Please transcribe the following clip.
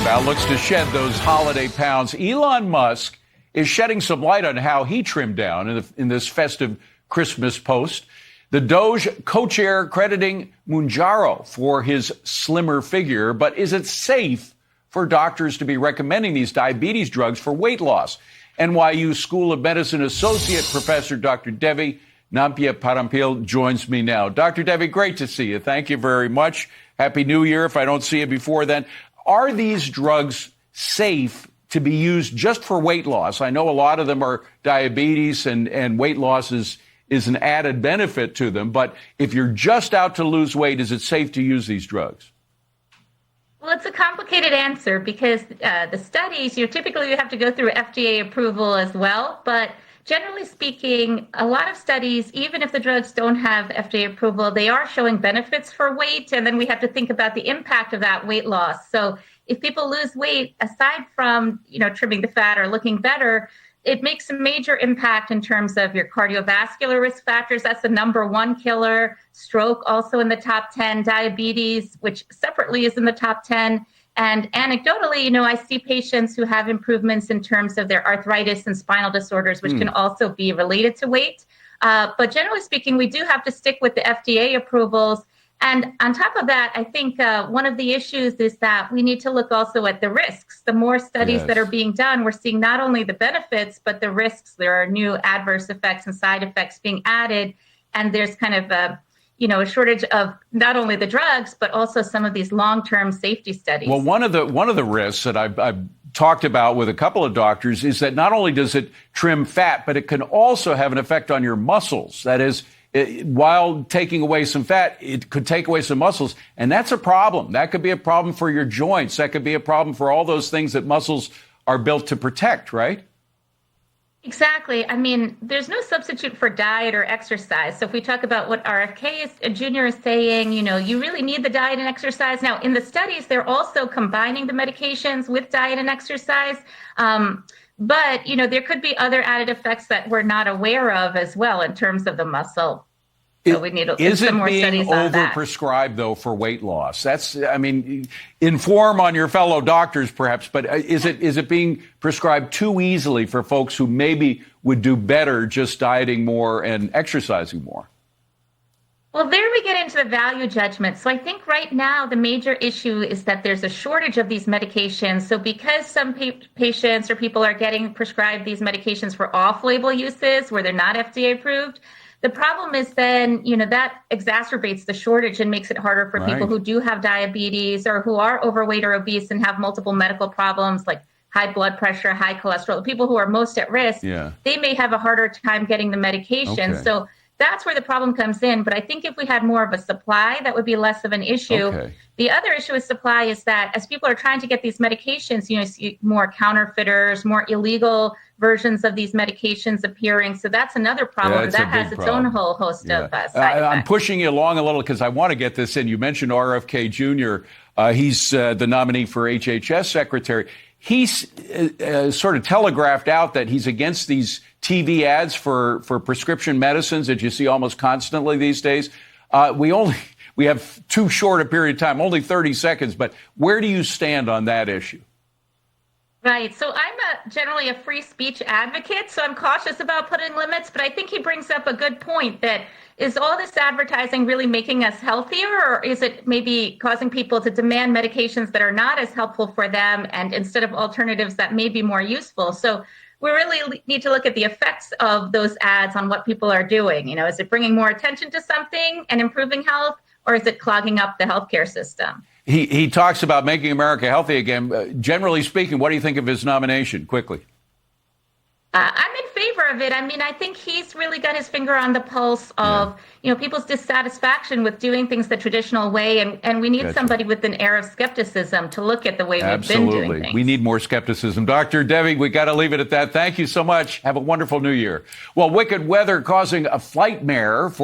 about looks to shed those holiday pounds. Elon Musk is shedding some light on how he trimmed down in this festive Christmas post. The Doge co-chair crediting Mounjaro for his slimmer figure. But is it safe for doctors to be recommending these diabetes drugs for weight loss? NYU School of Medicine Associate Professor Dr. Devi Nampiaparampil joins me now. Dr. Devi, great to see you. Thank you very much. Happy New Year if I don't see you before then. Are these drugs safe to be used just for weight loss? I know a lot of them are diabetes and weight loss is an added benefit to them. But if you're just out to lose weight, is it safe to use these drugs? Well, it's a complicated answer because the studies, typically you have to go through FDA approval as well. But generally speaking, a lot of studies, even if the drugs don't have FDA approval, they are showing benefits for weight. And then we have to think about the impact of that weight loss. So if people lose weight, aside from, trimming the fat or looking better, it makes a major impact in terms of your cardiovascular risk factors. That's the number one killer. Stroke also in the top 10. Diabetes, which separately is in the top 10. And anecdotally, I see patients who have improvements in terms of their arthritis and spinal disorders, which can also be related to weight. But generally speaking, we do have to stick with the FDA approvals. And on top of that, I think one of the issues is that we need to look also at the risks. The more studies that are being done, we're seeing not only the benefits, but the risks. There are new adverse effects and side effects being added. And there's kind of a shortage of not only the drugs, but also some of these long-term safety studies. Well, one of the risks that I've talked about with a couple of doctors is that not only does it trim fat, but it can also have an effect on your muscles. That is, while taking away some fat, it could take away some muscles. And that's a problem. That could be a problem for your joints. That could be a problem for all those things that muscles are built to protect, right? Exactly. I mean, there's no substitute for diet or exercise. So if we talk about what RFK Jr. is saying, you really need the diet and exercise. Now, in the studies, they're also combining the medications with diet and exercise. But, there could be other added effects that we're not aware of as well in terms of the muscle. So we need some more studies on that. Is it being overprescribed, though, for weight loss? Inform on your fellow doctors, perhaps, but is it being prescribed too easily for folks who maybe would do better just dieting more and exercising more? Well, there we get into the value judgment. So I think right now the major issue is that there's a shortage of these medications. So because some patients or people are getting prescribed these medications for off-label uses where they're not FDA approved, the problem is then, that exacerbates the shortage and makes it harder for people who do have diabetes or who are overweight or obese and have multiple medical problems like high blood pressure, high cholesterol. The people who are most at risk, they may have a harder time getting the medication. Okay. So that's where the problem comes in. But I think if we had more of a supply, that would be less of an issue. Okay. The other issue with supply is that as people are trying to get these medications, you see more counterfeiters, more illegal versions of these medications appearing. So that's another problem. That has its own whole host of side effects. I'm pushing you along a little because I want to get this in. You mentioned RFK Jr. He's the nominee for HHS secretary. He's sort of telegraphed out that he's against these TV ads for prescription medicines that you see almost constantly these days. We have too short a period of time, only 30 seconds. But where do you stand on that issue? Right. So I'm generally a free speech advocate, so I'm cautious about putting limits. But I think he brings up a good point that is all this advertising really making us healthier, or is it maybe causing people to demand medications that are not as helpful for them and instead of alternatives that may be more useful? So we really need to look at the effects of those ads on what people are doing. Is it bringing more attention to something and improving health, or is it clogging up the healthcare system? He talks about making America healthy again. Generally speaking, what do you think of his nomination? Quickly. I'm in favor of it. I think he's really got his finger on the pulse of, people's dissatisfaction with doing things the traditional way. And we need somebody with an air of skepticism to look at the way we've been doing things. We need more skepticism. Dr. Devi, we got to leave it at that. Thank you so much. Have a wonderful new year. Well, wicked weather causing a flightmare for